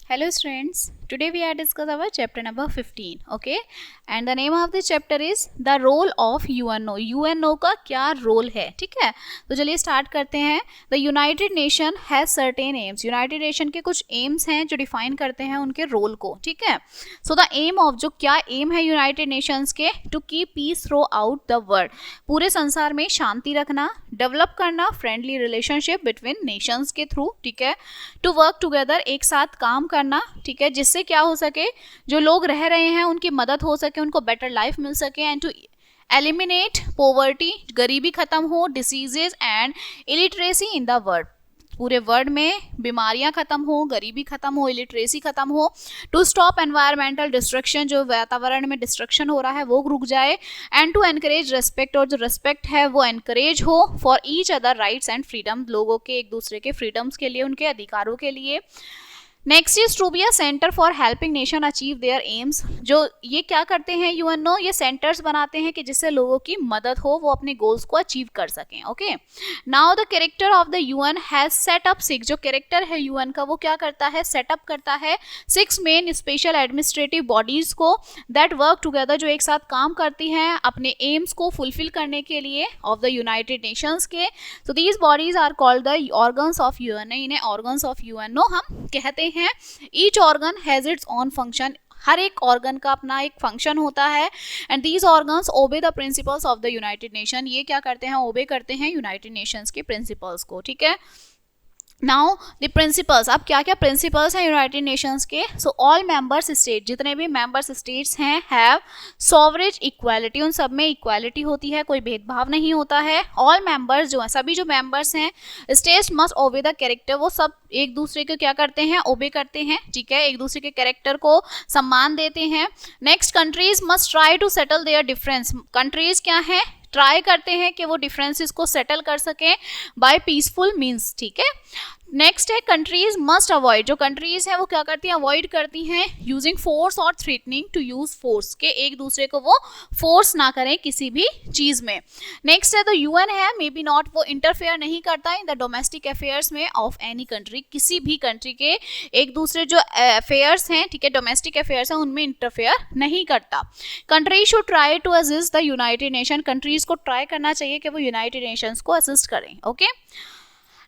Hello students, today we are discuss our chapter number 15, okay? And the name of this chapter is the role of UNO. UNO का क्या role है, ठीक है? तो चलिए start करते हैं. The United Nation has certain aims. United Nation के कुछ aims हैं जो डिफाइन करते हैं उनके रोल को, ठीक है? So the aim of जो क्या aim है United Nations के to keep peace throughout the world. पूरे संसार में शांति रखना, डेवलप करना, फ्रेंडली रिलेशनशिप बिटवीन नेशंस के थ्रू, ठीक है? टू वर्क टुगेदर, एक साथ काम करना, ठीक है, जिससे क्या हो सके, जो लोग रह रहे हैं उनकी मदद हो सके, उनको बेटर लाइफ मिल सके. एंड टू एलिमिनेट पॉवर्टी, गरीबी खत्म हो, diseases and illiteracy in the world, पूरे वर्ल्ड में बीमारियां खत्म हो, गरीबी खत्म हो, इलिटरेसी खत्म हो. टू स्टॉप एनवायरमेंटल डिस्ट्रक्शन, जो वातावरण में डिस्ट्रक्शन हो रहा है वो रुक जाए. एंड टू एनकरेज रेस्पेक्ट, और जो रेस्पेक्ट है वो एनकरेज हो for each other rights and freedom, लोगों के एक दूसरे के फ्रीडम्स के लिए, उनके अधिकारों के लिए. Next is to be a centre for helping nation achieve their aims. जो ये क्या करते हैं यूएनओ, ये सेंटर्स बनाते हैं कि जिससे लोगों की मदद हो, वो अपने गोल्स को अचीव कर सकें. Okay, now the character of the UN has set up 6, जो कैरेक्टर है यूएन का वो क्या करता है, सेटअप करता है 6 मेन स्पेशल एडमिनिस्ट्रेटिव बॉडीज को दैट वर्क टुगेदर, जो एक साथ काम करती हैं अपने एम्स को फुलफिल करने के लिए ऑफ द यूनाइटेड नेशंस के. तो these bodies are called the organs of UNO. इन्हें ऑर्गन्स ऑफ यूएनओ हम कहते हैं. Each organ has its own function, हर एक ऑर्गन का अपना एक फंक्शन होता है. And these organs obey the principles of the United Nation. ये क्या करते हैं, ओबे करते हैं यूनाइटेड नेशंस के प्रिंसिपल्स को, ठीक है. नाउ द प्रिंसिपल्स, अब क्या क्या प्रिंसिपल्स हैं यूनाइटेड नेशंस के. सो ऑल मेंबर्स स्टेट, जितने भी मेंबर्स स्टेट्स हैं, हैव सॉवरेज इक्वालिटी, उन सब में इक्वालिटी होती है, कोई भेदभाव नहीं होता है. ऑल मेंबर्स जो है, सभी जो मेंबर्स हैं, states must obey the character, वो सब एक दूसरे को क्या करते हैं, ओबे करते हैं, ठीक है, एक दूसरे के कैरेक्टर को सम्मान देते हैं. Next, countries must try to settle their difference. Countries क्या है, ट्राई करते हैं कि वो डिफरेंसेस को सेटल कर सकें बाय पीसफुल मीन्स, ठीक है. नेक्स्ट है कंट्रीज मस्ट अवॉइड, जो कंट्रीज हैं वो क्या करती हैं, अवॉइड करती हैं यूजिंग फोर्स और थ्रेटनिंग टू यूज फोर्स, के एक दूसरे को वो फोर्स ना करें किसी भी चीज में. नेक्स्ट है तो यूएन है मे बी नॉट, वो इंटरफेयर नहीं करता इन द डोमेस्टिक अफेयर्स में ऑफ एनी कंट्री, किसी भी कंट्री के एक दूसरे जो अफेयर्स हैं, ठीक है, डोमेस्टिक अफेयर्स हैं, उनमें इंटरफेयर नहीं करता. Country should try to assist the United nation, countries को ट्राई करना चाहिए कि वो यूनाइटेड नेशंस को असिस्ट करें. ओके,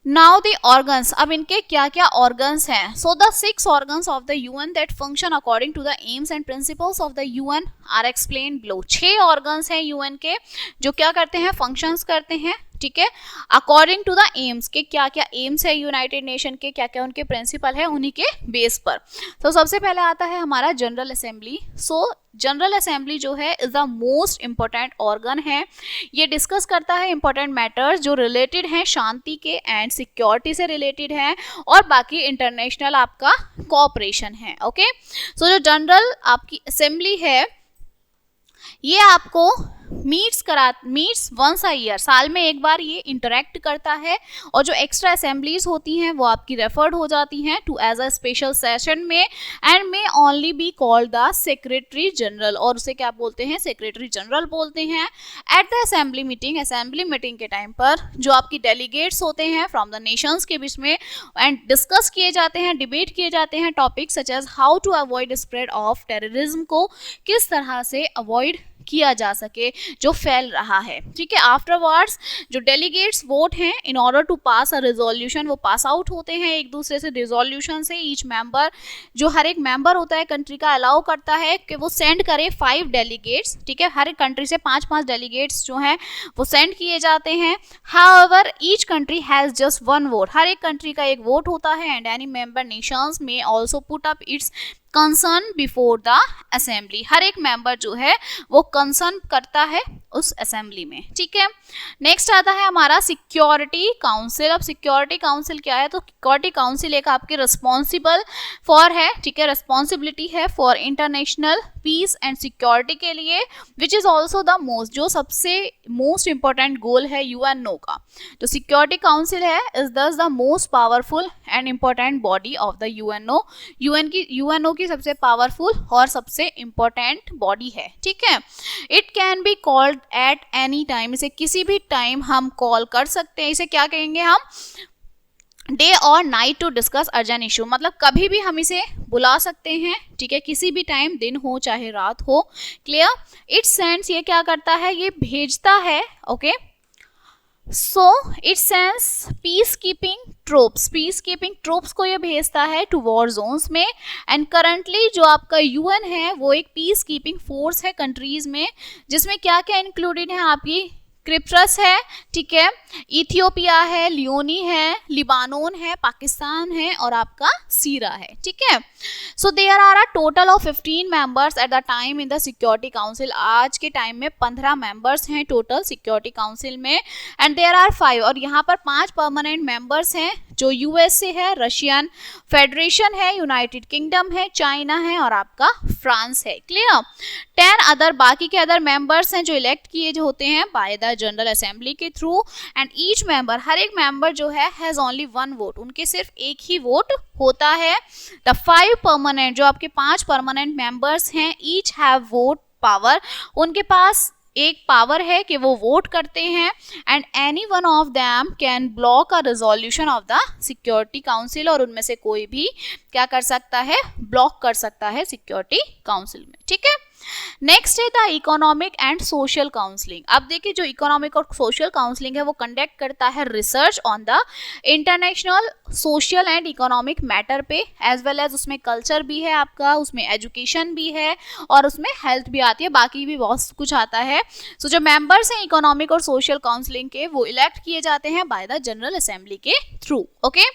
नाउ द ऑर्गन्स, अब इनके क्या क्या ऑर्गन्स हैं. So the 6 organs of the UN that function according to the aims and principles of the UN are explain below. 6 organs हैं यूएन के जो क्या करते हैं, फंक्शंस करते हैं, ठीक है, अकॉर्डिंग टू द एम्स, के क्या क्या एम्स है यूनाइटेड नेशन के, क्या क्या उनके प्रिंसिपल है, उन्हीं के बेस पर. तो सबसे पहले आता है हमारा जनरल असेंबली. सो जनरल असेंबली जो है is the most important organ है. ये डिस्कस करता है इंपॉर्टेंट मैटर्स जो रिलेटेड हैं शांति के एंड सिक्योरिटी से रिलेटेड हैं, और बाकी इंटरनेशनल आपका कोऑपरेशन है. ओके, सो जो जनरल आपकी असेंबली है ये आपको मीट्स वंस अ ईयर, साल में एक बार ये इंटरेक्ट करता है, और जो एक्स्ट्रा असेंबलीज होती हैं वो आपकी रेफर्ड हो जाती हैं to as a special session में, and may only be called the secretary general, और उसे क्या बोलते हैं, सेक्रेटरी जनरल बोलते हैं. एट द असेंबली मीटिंग के टाइम पर जो आपकी डेलीगेट्स होते हैं फ्रॉम द नेशंस के बीच में, एंड डिस्कस किए जाते हैं, डिबेट किए जाते हैं topic such as how to avoid spread of terrorism, को किस तरह से अवॉइड किया जा सके जो फैल रहा है, ठीक है. आफ्टरवर्ड्स जो डेलीगेट्स वोट हैं in order to pass a resolution, वो पास आउट होते हैं एक दूसरे से रिजोल्यूशन से. ईच मेंबर, जो हर एक मेंबर होता है कंट्री का, अलाउ करता है कि वो सेंड करे 5 डेलीगेट्स, ठीक है, हर एक कंट्री से 5-5 डेलीगेट्स जो हैं वो सेंड किए जाते हैं. However each country has just 1 vote, हर एक कंट्री का एक वोट होता है. And any member nations may also put up its concern before the assembly, हर एक मेंबर जो है वो कंसर्न करता है उस असेंबली में, ठीक है. नेक्स्ट आता है हमारा सिक्योरिटी काउंसिल. अब सिक्योरिटी काउंसिल क्या है, तो सिक्योरिटी काउंसिल एक आपके रिस्पॉन्सिबल फॉर है, ठीक है, रिस्पॉन्सिबिलिटी है for international peace and security के लिए, which is also the most, जो सबसे मोस्ट इंपॉर्टेंट गोल है यूएनओ का. जो सिक्योरिटी काउंसिल है is thus the most powerful and important body of the UNO. UNO की सबसे पावरफुल और सबसे इंपॉर्टेंट बॉडी है, ठीक है. It can be called at any time, इसे किसी भी टाइम हम कॉल कर सकते हैं. इसे क्या कहेंगे हम, डे और night to discuss urgent issue, मतलब कभी भी हम इसे बुला सकते हैं, ठीक है, किसी भी टाइम, दिन हो चाहे रात हो। क्लियर? इट सेंड्स, ये क्या करता है, ये भेजता है, okay, so it sends peace keeping troops को ये भेजता है टू वॉर जोन्स में। एंड करंटली जो आपका यूएन है वो एक पीस कीपिंग फोर्स है कंट्रीज में, जिसमें क्या क्या इंक्लूडेड है, आपकी क्रिप्टस है, ठीक है, इथियोपिया है, लियोनी है, लिबानोन है, पाकिस्तान है और आपका सीरा है, ठीक है। So there are a total of 15 members at the time in the security council. आज के टाइम में 15 मेंबर्स हैं टोटल सिक्योरिटी काउंसिल में। एंड देयर आर 5, और यहाँ पर 5 परमानेंट मेंबर्स हैं, जो यूएसए है, रशियन फेडरेशन है, यूनाइटेड किंगडम है, चाइना है और आपका फ्रांस है। क्लियर? 10 अदर, बाकी के अदर मेंबर्स हैं जो इलेक्ट किए जो होते हैं बाय द जनरल असेंबली के थ्रू। एंड ईच मेंबर, हर एक मेंबर जो है, हैज ओनली 1 वोट, उनके सिर्फ एक ही वोट होता है। द 5 परमानेंट, जो आपके 5 परमानेंट मेंबर्स हैं, ईच हैव वोट पावर, उनके पास एक पावर है कि वो वोट करते हैं। And any one of them can block a resolution of the security council, और उनमें से कोई भी क्या कर सकता है, ब्लॉक कर सकता है सिक्योरिटी काउंसिल में, ठीक है। नेक्स्ट है the economic and social counselling. अब देखिए, जो इकोनॉमिक और सोशल काउंसलिंग है वो कंडक्ट करता है research on the international social and economic matter पे, एज वेल एज उसमें कल्चर भी है आपका, उसमें एजुकेशन भी है और उसमें हेल्थ भी आती है, बाकी भी बहुत कुछ आता है। सो जो मेंबर्स हैं इकोनॉमिक और सोशल काउंसलिंग के, वो इलेक्ट किए जाते हैं बाय द जनरल असेंबली के थ्रू, ओके।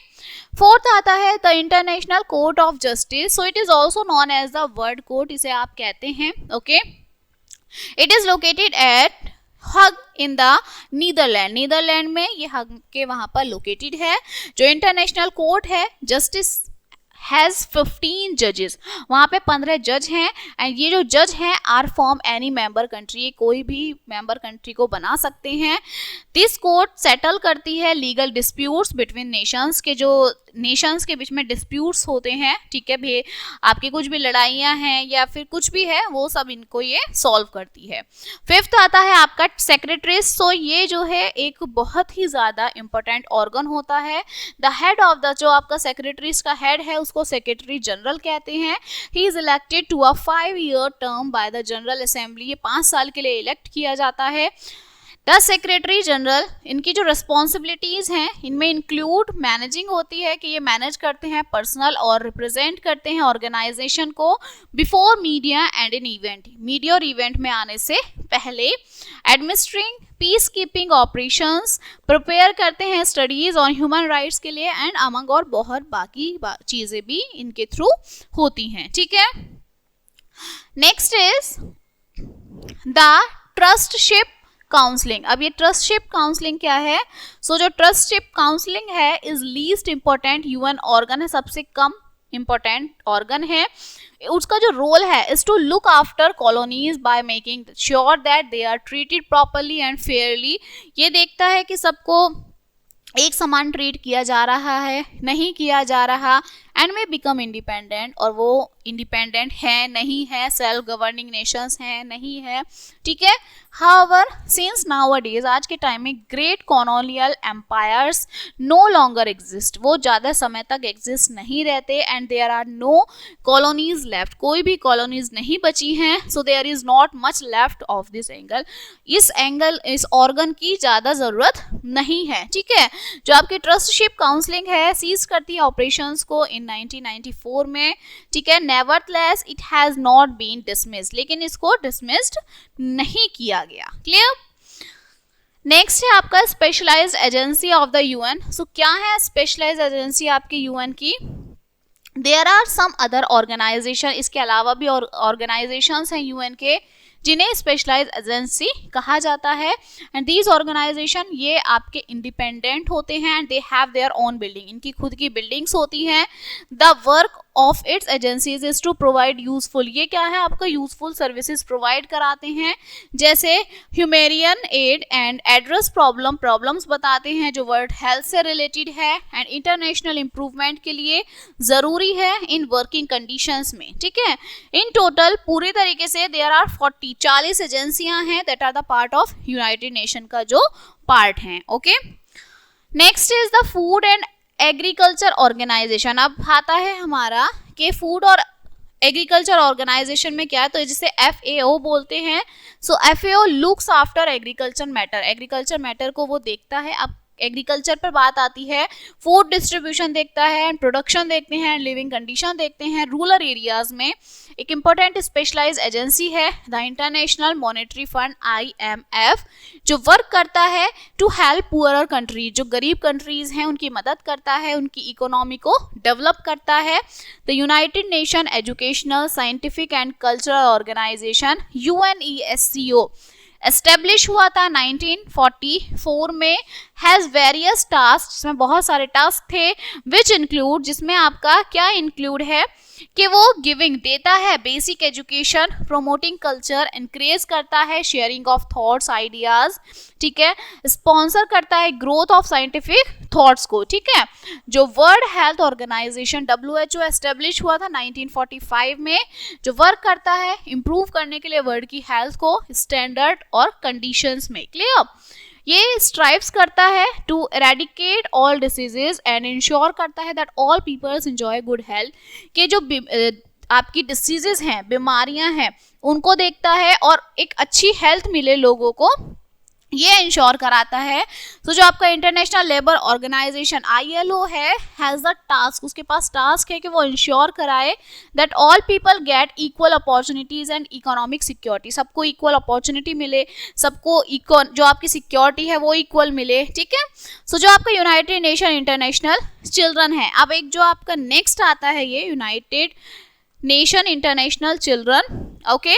फोर्थ आता है the international court of justice. So it is also known as the world court, इसे आप कहते हैं, okay. It is located at Hague in the Netherland में ये हग के वहां पर लोकेटेड है। जो इंटरनेशनल कोर्ट है जस्टिस हैज 15 जजेस, वहां पे 15 जज हैं। एंड ये जो जज हैं are from any member country, कोई भी मेंबर कंट्री को बना सकते हैं। दिस कोर्ट सेटल करती है लीगल डिस्प्यूट्स बिटवीन नेशंस के, जो नेशंस के बीच में डिस्प्यूट्स होते हैं, ठीक है भाई, आपकी कुछ भी लड़ाइयाँ हैं या फिर कुछ भी है, वो सब इनको ये सॉल्व करती है। फिफ्थ आता है आपका सेक्रेटरीज। सो ये जो है एक बहुत ही ज़्यादा इंपॉर्टेंट ऑर्गन होता है। द हेड ऑफ द, जो आपका सेक्रेटरीज का हेड है उसको सेक्रेटरी जनरल कहते हैं। He is elected to a 5-year term by the general assembly, ये 5 साल के लिए इलेक्ट किया जाता है। द सेक्रेटरी जनरल, इनकी जो रिस्पॉन्सिबिलिटीज हैं इनमें इंक्लूड मैनेजिंग होती है, कि ये मैनेज करते हैं पर्सनल और रिप्रेजेंट करते हैं ऑर्गेनाइजेशन को before media and in event, media और इवेंट में आने से पहले। Administering peace keeping operations, prepare करते हैं स्टडीज ऑन ह्यूमन राइट्स के लिए, एंड अमंग और बहुत बाकी चीजें भी इनके थ्रू होती हैं, ठीक है। Next is the ट्रस्टशिप counselling. अब ये ट्रस्टशिप काउंसलिंग क्या है? सो जो ट्रस्टशिप काउंसलिंग है is least important UN organ है, सबसे कम इंपॉर्टेंट ऑर्गन है। उसका जो रोल है is to look after colonies by making sure that they are treated properly and fairly. ये देखता है कि सबको एक समान ट्रीट किया जा रहा है, नहीं किया जा रहा, एंड में बिकम इंडिपेंडेंट, और वो इंडिपेंडेंट है नहीं है, सेल्फ गवर्निंग नेशंस है नहीं है, ठीक है। हाउएवर सिंस नाउअडेज, आज के टाइम में great colonial empires no longer exist, वो ज़्यादा समय तक एग्जिस्ट नहीं रहते। And there are no colonies left, कोई भी कॉलोनीज नहीं बची हैं। So there is not much left of this angle, इस ऑर्गन की ज़्यादा ज़रूरत नहीं है, ठीक है। जो आपकी ट्रस्टशिप काउंसलिंग है सीज करती है ऑपरेशंस को इन 1994 में, ठीक है। Nevertheless it has not been dismissed, लेकिन इसको डिसमिस्ड नहीं किया गया। क्लियर? नेक्स्ट है आपका specialised agency of the UN. So क्या है स्पेशलाइज्ड एजेंसी आपकी यूएन की? There are some other organisation, इसके अलावा भी ऑर्गेनाइजेशंस हैं यूएन के जिन्हें स्पेशलाइज्ड एजेंसी कहा जाता है। एंड दीज ऑर्गेनाइजेशन ये आपके इंडिपेंडेंट होते हैं and they have their own building, इनकी खुद की बिल्डिंग्स होती हैं। The work of its agencies is to provide useful, ये क्या है आपका यूजफुल सर्विसेज प्रोवाइड कराते हैं, जैसे ह्यूमेरियन एड एंड एड्रेस प्रॉब्लम्स बताते हैं जो वर्ल्ड हेल्थ से रिलेटेड है एंड इंटरनेशनल इंप्रूवमेंट के लिए ज़रूरी है इन वर्किंग कंडीशंस में, ठीक है। इन टोटल पूरी तरीके से देयर आर 40 एजेंसियां हैं that are the part of united nation का जो पार्ट हैं, okay. Next is the food and agriculture organisation, अब आता है हमारा कि फूड और एग्रीकल्चर ऑर्गेनाइजेशन में क्या है, तो जिसे FAO बोलते हैं. सो FAO looks after agriculture matter, agriculture matter को वो देखता है. अब एग्रीकल्चर पर बात आती है, फूड डिस्ट्रीब्यूशन देखता है, एंड प्रोडक्शन देखते हैं, लिविंग कंडीशन देखते हैं. रूरल एरियाज में एक इंपॉर्टेंट स्पेशलाइज एजेंसी है the international monetary fund IMF, जो वर्क करता है टू हेल्प पुअरर कंट्री, जो गरीब कंट्रीज हैं उनकी मदद करता है, उनकी इकोनॉमी को डेवलप करता है. The United nation educational scientific and cultural organisation UNESCO establish हुआ था 1944 में, हैज़ वेरियस टास्क, जिसमें बहुत सारे टास्क थे, विच इंक्लूड, जिसमें आपका क्या इंक्लूड है कि वो गिविंग देता है basic education, promoting culture, increase करता है शेयरिंग ऑफ थॉट्स आइडियाज, ठीक है, स्पॉन्सर करता है ग्रोथ ऑफ साइंटिफिक थॉट्स को, ठीक है. जो world health organisation WHO establish हुआ था 1945 में, जो वर्क करता है इम्प्रूव करने के लिए वर्ल्ड की हेल्थ को स्टैंडर्ड और कंडीशंस में. क्लियर. ये स्ट्राइव्स करता है to eradicate all diseases and ensure करता है that all peoples enjoy good health, कि जो आपकी डिसीजेज हैं, बीमारियां हैं, उनको देखता है और एक अच्छी हेल्थ मिले लोगों को, ये इंश्योर कराता है. तो जो आपका इंटरनेशनल लेबर ऑर्गेनाइजेशन ILO है, हैज़ द टास्क, उसके पास टास्क है कि वो इंश्योर कराए that all people get equal opportunities and economic security, सबको इक्वल अपॉर्चुनिटी मिले, सबको जो आपकी सिक्योरिटी है वो इक्वल मिले, ठीक है. सो जो आपका यूनाइटेड नेशन इंटरनेशनल चिल्ड्रन है, अब एक जो आपका नेक्स्ट आता है ये United nation international children, okay,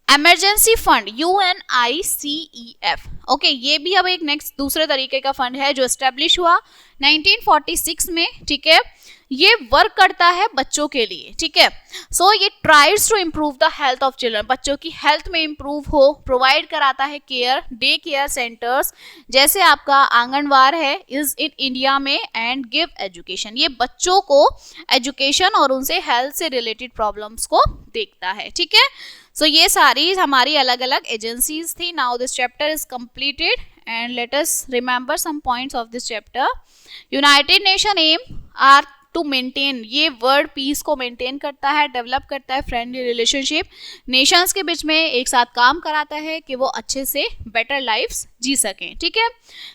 emergency fund UNICEF, okay, ये भी अब एक नेक्स्ट दूसरे तरीके का फंड है जो एस्टेब्लिश हुआ 1946 में, ठीक है. ये वर्क करता है बच्चों के लिए, ठीक है. सो ये tries to improve the health of children, बच्चों की हेल्थ में इम्प्रूव हो, प्रोवाइड कराता है केयर, डे केयर सेंटर्स जैसे आपका आंगनवाड़ है इज इन इंडिया में, एंड गिव एजुकेशन, ये बच्चों को एजुकेशन और उनसे हेल्थ से रिलेटेड प्रॉब्लम्स को देखता है, ठीक है. सो ये सारी हमारी अलग अलग एजेंसीज थी. Now this chapter is completed and let us remember some points of this chapter. United nation aim are to maintain, ये वर्ल्ड पीस को मेंटेन करता है, डेवलप करता है, फ्रेंडली रिलेशनशिप नेशंस के बीच में एक साथ काम कराता है कि वो अच्छे से बेटर लाइफ्स जी सकें, ठीक है.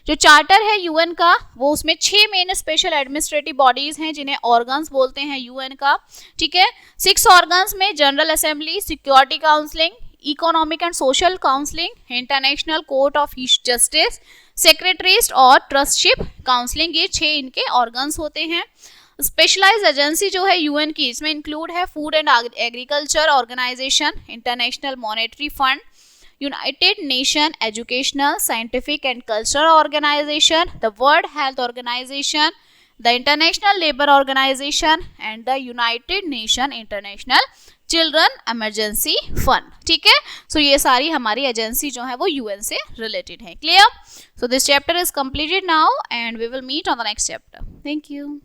जो चार्टर है UN का, वो उसमें 6 मेन स्पेशल एडमिनिस्ट्रेटिव बॉडीज हैं जिन्हें ऑर्गन्स बोलते हैं UN का, ठीक है. 6 ऑर्गन्स में general assembly, security counselling, economic and social counselling, international court of justice, secretaries और ट्रस्टशिप काउंसलिंग, ये 6 इनके ऑर्गन्स होते हैं. स्पेशलाइज एजेंसी जो है UN की, इसमें इंक्लूड है food and agriculture organisation, international monetary fund, united nation educational scientific and cultural organisation, the world health organisation, the international labour organisation and the United nation international children emergency fund, ठीक है. So ये सारी हमारी agency जो है वो UN से related है. Clear. So this chapter is completed now and we will meet on the next chapter. Thank you.